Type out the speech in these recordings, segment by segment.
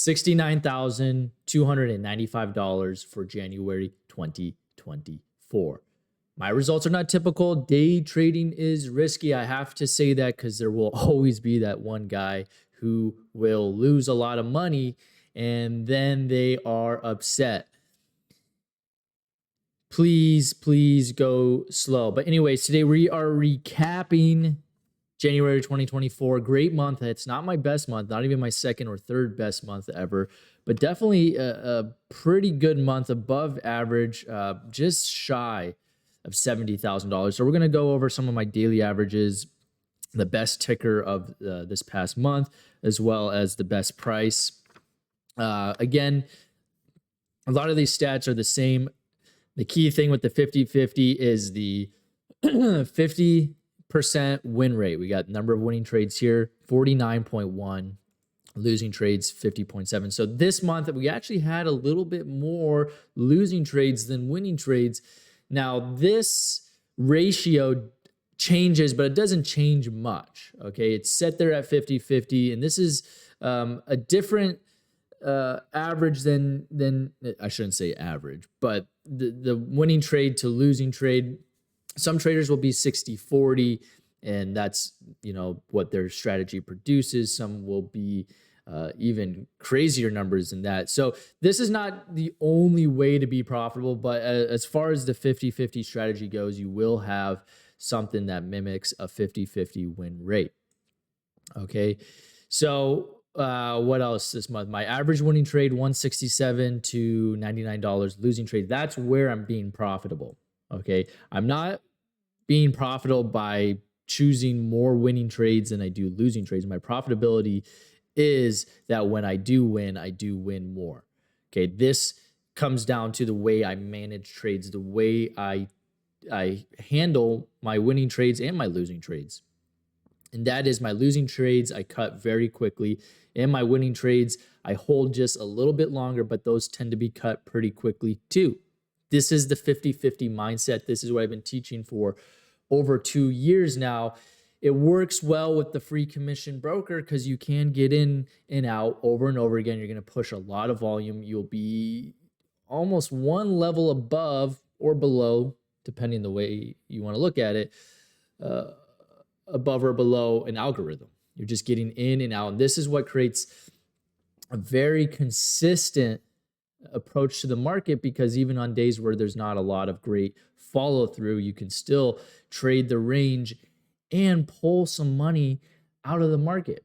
$69,295 for January 2024. My results are not typical. Day trading is risky. I have to say that because there will always be that one guy who will lose a lot of money and then they are upset. Please go slow. But anyways, today we are recapping January 2024. Great month. It's not my best month, not even my second or third best month ever, but definitely a pretty good month, above average, just shy of $70,000. So we're going to go over some of my daily averages, the best ticker of this past month, as well as the best price. Again, a lot of these stats are the same. The key thing with the 50-50 is the 50% win rate. We got number of winning trades here, 49.1. Losing trades, 50.7. So this month, we actually had a little bit more losing trades than winning trades. Now, this ratio changes, but it doesn't change much, okay? It's set there at 50-50, and this is a different average than I shouldn't say average, but the winning trade to losing trade. Some traders will be 60-40, and that's, you know, what their strategy produces. Some will be even crazier numbers than that. So this is not the only way to be profitable, but as far as the 50-50 strategy goes, you will have something that mimics a 50-50 win rate. Okay, so what else this month? My average winning trade, $167 to $99. Losing trade, that's where I'm being profitable. Okay, I'm not being profitable by choosing more winning trades than I do losing trades. My profitability is that when I do win more. Okay, this comes down to the way I manage trades, the way I handle my winning trades and my losing trades. And that is, my losing trades I cut very quickly, and my winning trades I hold just a little bit longer, but those tend to be cut pretty quickly too. This is the 50-50 mindset. This is what I've been teaching for over 2 years now. It works well with the free commission broker because you can get in and out over and over again. You're going to push a lot of volume. You'll be almost one level above or below, depending the way you want to look at it, above or below an algorithm. You're just getting in and out. And this is what creates a very consistent approach to the market, because even on days where there's not a lot of great follow through, you can still trade the range and pull some money out of the market.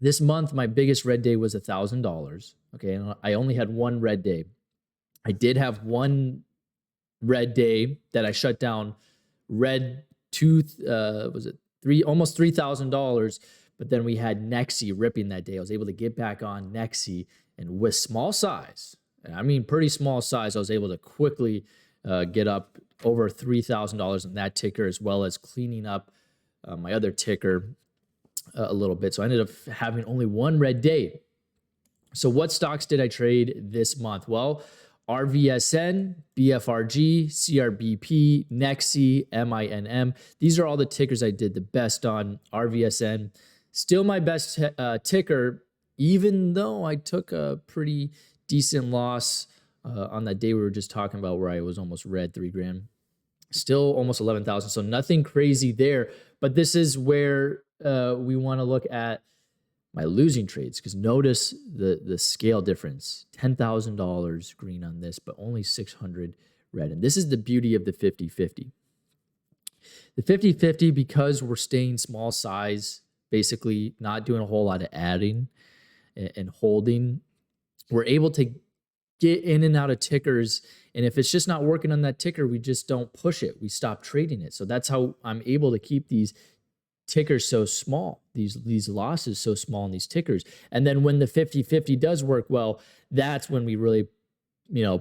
This month, my biggest red day was $1,000. Okay, and I only had one red day. I did have one red day that I shut down red almost $3,000, but then we had Nexi ripping that day. I was able to get back on Nexi, and with small size, and I mean pretty small size, I was able to quickly get up over $3,000 in that ticker, as well as cleaning up my other ticker a little bit. So I ended up having only one red day. So what stocks did I trade this month? Well, RVSN, BFRG, CRBP, Nexi, MINM. These are all the tickers I did the best on. RVSN, still my best ticker, even though I took a pretty decent loss on that day we were just talking about, where I was almost red 3 grand. Still almost 11,000. So nothing crazy there. But this is where we want to look at my losing trades, because notice the scale difference. $10,000 green on this, but only 600 red. And this is the beauty of the 50-50. The 50-50, because we're staying small size, basically not doing a whole lot of adding and holding, we're able to get in and out of tickers. And if it's just not working on that ticker, we just don't push it. We stop trading it. So that's how I'm able to keep these tickers so small, these losses so small in these tickers. And then when the 50-50 does work well, that's when we really,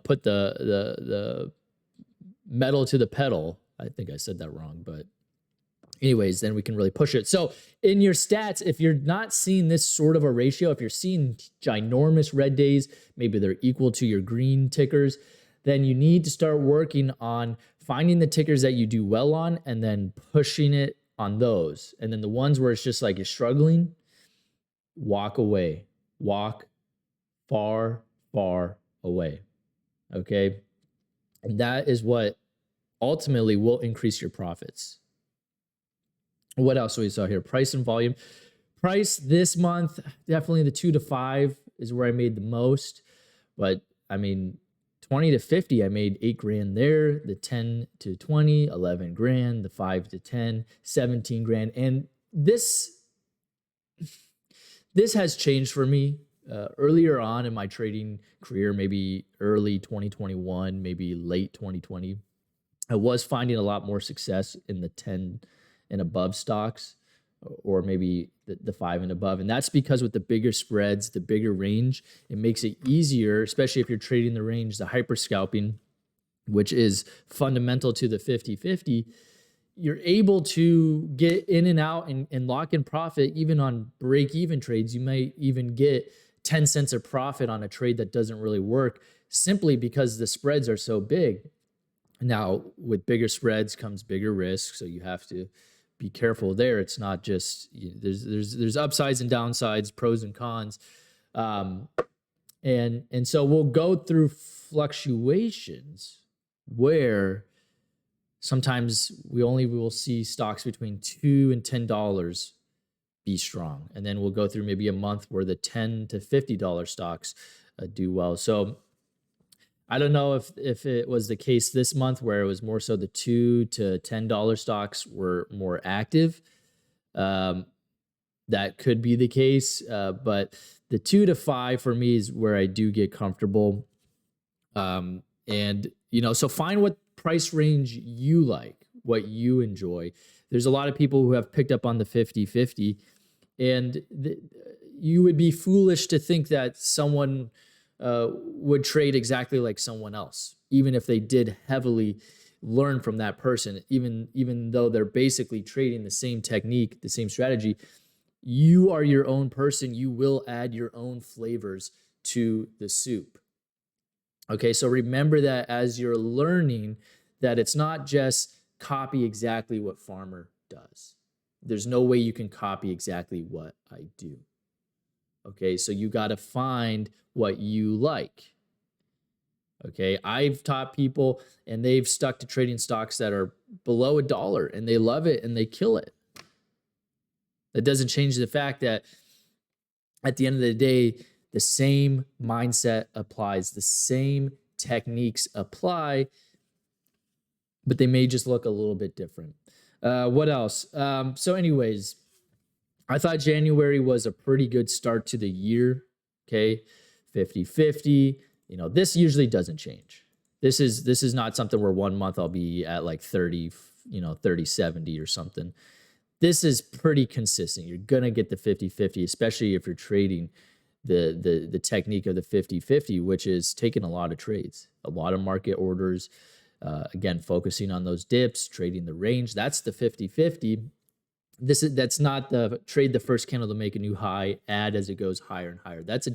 put the metal to the pedal. I think I said that wrong, but anyways, then we can really push it. So in your stats, if you're not seeing this sort of a ratio, if you're seeing ginormous red days, maybe they're equal to your green tickers, then you need to start working on finding the tickers that you do well on and then pushing it on those. And then the ones where it's just like you're struggling, walk away. Walk far, far away. Okay. And that is what ultimately will increase your profits. What else do we saw here? Price and volume. Price this month, definitely the 2 to 5 is where I made the most. But I mean, 20 to 50, I made 8 grand there. The 10 to 20, 11 grand. The 5 to 10, 17 grand. And this has changed for me. Earlier on in my trading career, maybe early 2021, maybe late 2020, I was finding a lot more success in the 10 and above stocks, or maybe the 5 and above. And that's because with the bigger spreads, the bigger range, it makes it easier, especially if you're trading the range, the hyper scalping, which is fundamental to the 50-50. You're able to get in and out and lock in profit even on break-even trades. You might even get 10 cents of profit on a trade that doesn't really work simply because the spreads are so big. Now, with bigger spreads comes bigger risk, so you have to be careful there. It's not just, there's upsides and downsides, pros and cons. And so we'll go through fluctuations where sometimes we only will see stocks between $2 and $10 be strong. And then we'll go through maybe a month where the $10 to $50 stocks do well. So I don't know if it was the case this month where it was more so the $2 to $10 stocks were more active. That could be the case. But the 2 to 5 for me is where I do get comfortable. And, so find what price range you like, what you enjoy. There's a lot of people who have picked up on the 50-50, and you would be foolish to think that someone would trade exactly like someone else, even if they did heavily learn from that person, even though they're basically trading the same technique, the same strategy. You are your own person. You will add your own flavors to the soup. Okay, so remember that as you're learning, that it's not just copy exactly what Farmer does. There's no way you can copy exactly what I do. Okay, so you got to find what you like. Okay, I've taught people and they've stuck to trading stocks that are below $1 and they love it and they kill it. That doesn't change the fact that at the end of the day, the same mindset applies, the same techniques apply, but they may just look a little bit different. What else? So anyways, I thought January was a pretty good start to the year. Okay, 50-50. This usually doesn't change. This is not something where 1 month I'll be at like 30, 30-70 or something. This is pretty consistent. You're gonna get the 50-50, especially if you're trading the technique of the 50-50, which is taking a lot of trades, a lot of market orders. Again, focusing on those dips, trading the range. That's the 50-50. That's not the trade the first candle to make a new high, add as it goes higher and higher. That's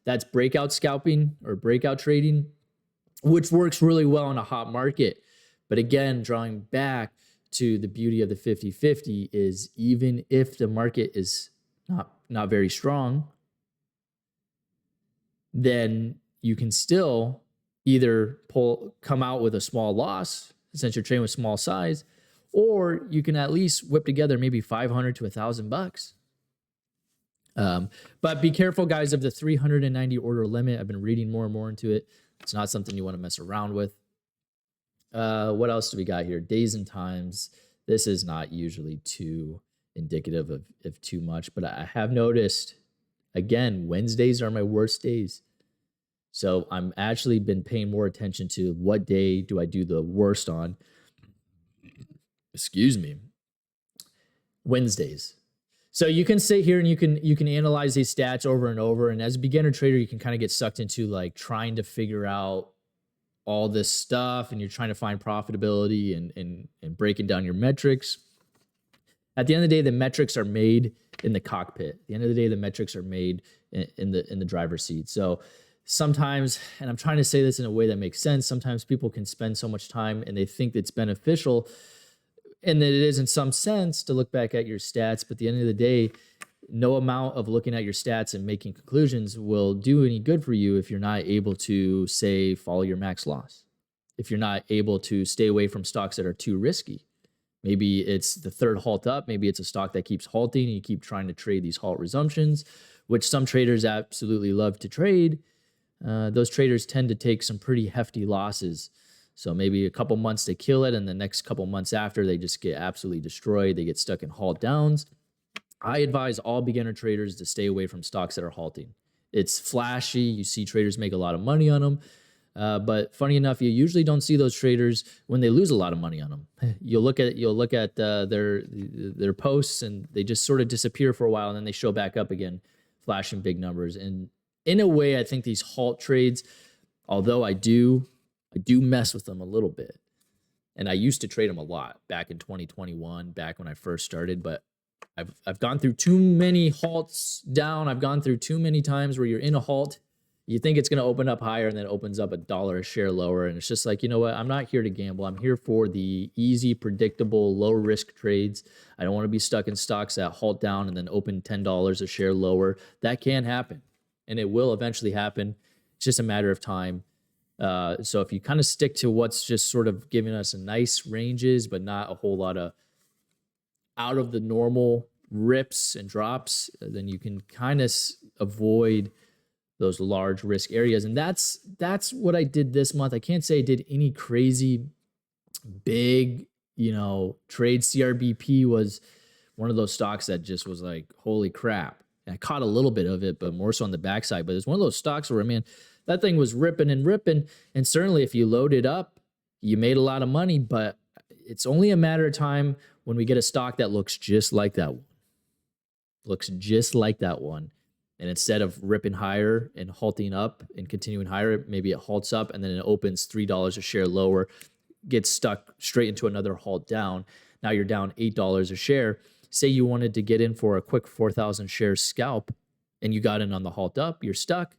that's breakout scalping or breakout trading, which works really well in a hot market. But again, drawing back to the beauty of the 50-50 is even if the market is not very strong, then you can still either come out with a small loss since you're trading with small size, or you can at least whip together maybe $500 to $1,000. But be careful, guys, of the 390 order limit. I've been reading more and more into it. It's not something you want to mess around with. What else do we got here? Days and times. This is not usually too indicative of too much, but I have noticed, again, Wednesdays are my worst days. So I'm actually been paying more attention to what day do I do the worst on. Excuse me. Wednesdays. So you can sit here and you can analyze these stats over and over. And as a beginner trader, you can kind of get sucked into like trying to figure out all this stuff, and you're trying to find profitability and breaking down your metrics. At the end of the day, the metrics are made in the cockpit. At the end of the day, the metrics are made in the driver's seat. So sometimes, and I'm trying to say this in a way that makes sense, sometimes people can spend so much time and they think it's beneficial, and that it is in some sense to look back at your stats. But at the end of the day, no amount of looking at your stats and making conclusions will do any good for you if you're not able to, say, follow your max loss. If you're not able to stay away from stocks that are too risky. Maybe it's the third halt up. Maybe it's a stock that keeps halting and you keep trying to trade these halt resumptions, which some traders absolutely love to trade. Those traders tend to take some pretty hefty losses. So maybe a couple months they kill it, and the next couple months after they just get absolutely destroyed. They get stuck in halt downs. I advise all beginner traders to stay away from stocks that are halting. It's flashy. You see traders make a lot of money on them. But funny enough, you usually don't see those traders when they lose a lot of money on them. You'll look at their posts, and they just sort of disappear for a while, and then they show back up again, flashing big numbers. And in a way, I think these halt trades, although I do mess with them a little bit, and I used to trade them a lot back in 2021, back when I first started. But I've gone through too many halts down. I've gone through too many times where you're in a halt. You think it's going to open up higher, and then it opens up $1 a share lower. And it's just like, you know what? I'm not here to gamble. I'm here for the easy, predictable, low risk trades. I don't want to be stuck in stocks that halt down and then open $10 a share lower. That can happen, and it will eventually happen. It's just a matter of time. So if you kind of stick to what's just sort of giving us a nice ranges, but not a whole lot of out of the normal rips and drops, then you can kind of avoid those large risk areas. And that's what I did this month. I can't say I did any crazy big, trade. CRBP was one of those stocks that just was like, holy crap. And I caught a little bit of it, but more so on the backside. But it's one of those stocks where, man, that thing was ripping and ripping. And certainly if you load it up, you made a lot of money, but it's only a matter of time when we get a stock that looks just like that one. And instead of ripping higher and halting up and continuing higher, maybe it halts up and then it opens $3 a share lower, gets stuck straight into another halt down. Now you're down $8 a share. Say you wanted to get in for a quick 4,000 share scalp and you got in on the halt up, you're stuck.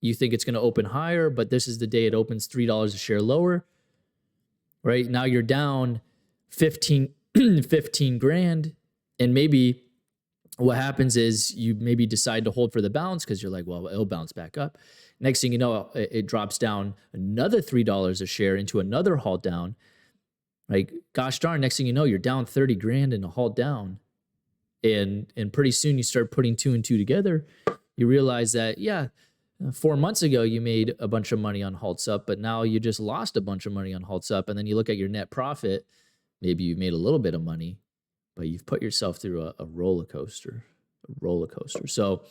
You think it's going to open higher, but this is the day it opens $3 a share lower, right? Now you're down 15 grand, and maybe what happens is you maybe decide to hold for the bounce because you're like, well, it'll bounce back up. Next thing you know, it drops down another $3 a share into another halt down. Like, gosh darn, next thing you know, you're down 30 grand in a halt down. And pretty soon you start putting two and two together. You realize that, 4 months ago you made a bunch of money on halts up, but now you just lost a bunch of money on halts up. And then you look at your net profit. Maybe you've made a little bit of money, but you've put yourself through a roller coaster. So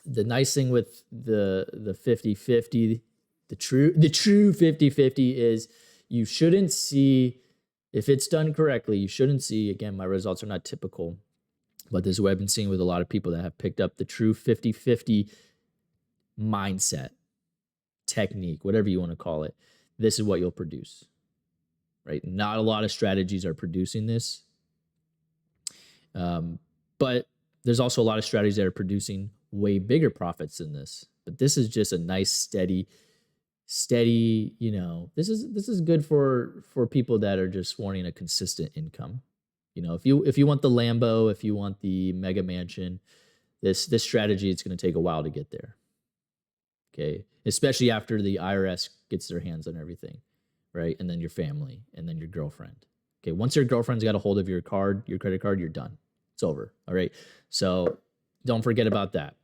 the nice thing with the 50-50, the true 50-50 is you shouldn't see, if it's done correctly, you shouldn't see, again, my results are not typical, but this is what I've been seeing with a lot of people that have picked up the true 50-50 mindset, technique, whatever you want to call it. This is what you'll produce, right? Not a lot of strategies are producing this. But there's also a lot of strategies that are producing way bigger profits than this. But this is just a nice, steady, this is good for people that are just wanting a consistent income. If you want the Lambo, if you want the mega mansion, this strategy, it's going to take a while to get there. Okay. Especially after the IRS gets their hands on everything, right? And then your family, and then your girlfriend. Okay. Once your girlfriend's got a hold of your credit card, you're done. It's over. All right. So don't forget about that.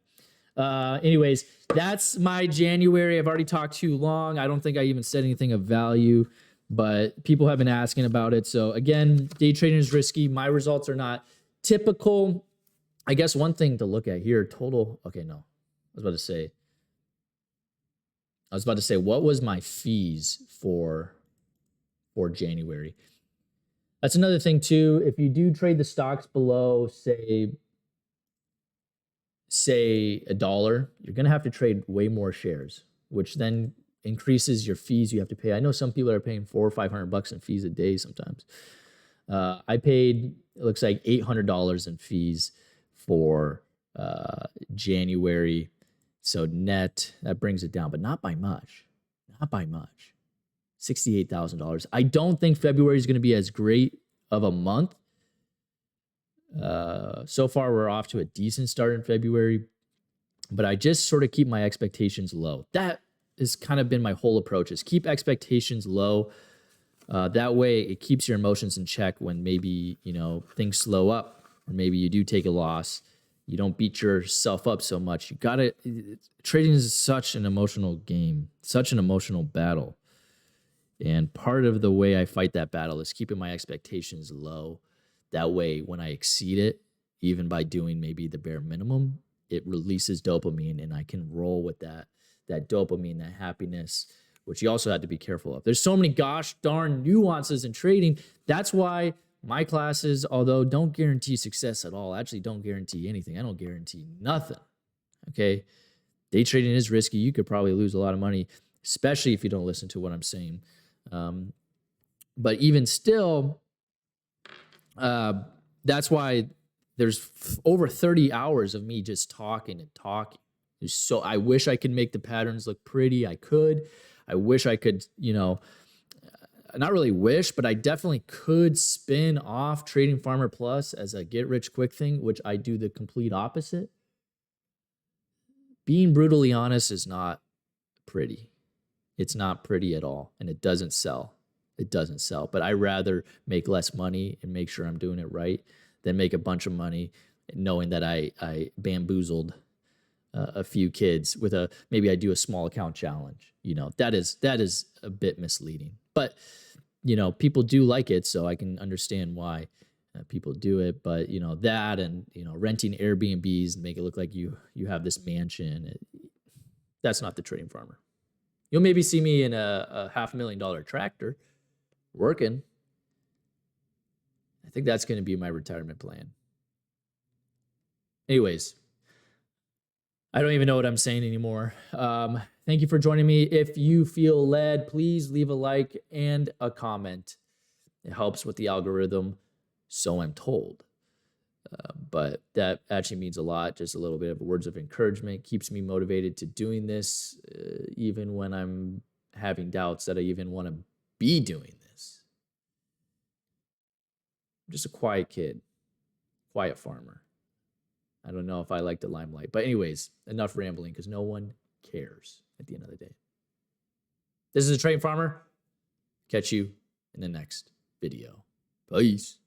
Anyways, that's my January. I've already talked too long. I don't think I even said anything of value, but people have been asking about it. So again, day trading is risky. My results are not typical. I guess one thing to look at here, total. Okay, no, I was about to say, what was my fees for January? That's another thing too. If you do trade the stocks below, say $1, you're going to have to trade way more shares, which then increases your fees you have to pay. I know some people are paying $400 or $500 in fees a day sometimes. I paid, it looks like $800 in fees for January. So net, that brings it down, but not by much. $68,000. I don't think February is going to be as great of a month So far, we're off to a decent start in February, but I just sort of keep my expectations low. That has kind of been my whole approach: is keep expectations low. That way, it keeps your emotions in check when maybe things slow up, or maybe you do take a loss. You don't beat yourself up so much. You gotta. Trading is such an emotional game, such an emotional battle. And part of the way I fight that battle is keeping my expectations low. That way, when I exceed it, even by doing maybe the bare minimum, it releases dopamine and I can roll with that dopamine, that happiness, which you also have to be careful of. There's so many gosh darn nuances in trading. That's why my classes, although don't guarantee success at all, actually don't guarantee anything. I don't guarantee nothing. Okay. Day trading is risky. You could probably lose a lot of money, especially if you don't listen to what I'm saying. But even still, that's why there's over 30 hours of me just talking and talking. So I wish I could make the patterns look pretty. I could. I wish I could, not really wish, but I definitely could spin off Trading Farmer Plus as a get rich quick thing, which I do the complete opposite. Being brutally honest is not pretty. It's not pretty at all, and it doesn't sell. It doesn't sell. But I rather make less money and make sure I'm doing it right than make a bunch of money knowing that I bamboozled a few kids with maybe I do a small account challenge. That is a bit misleading. But people do like it, so I can understand why people do it. But that and renting Airbnbs and make it look like you have this mansion. That's not the Trading Farmer. You'll maybe see me in a $500,000 tractor working. I think that's going to be my retirement plan. Anyways, I don't even know what I'm saying anymore. Thank you for joining me. If you feel led, please leave a like and a comment. It helps with the algorithm, so I'm told. But that actually means a lot. Just a little bit of words of encouragement keeps me motivated to doing this, even when I'm having doubts that I even want to be doing this. I'm just a quiet kid, quiet farmer. I don't know if I like the limelight. But anyways, enough rambling because no one cares at the end of the day. This is a Trading Farmer. Catch you in the next video. Peace.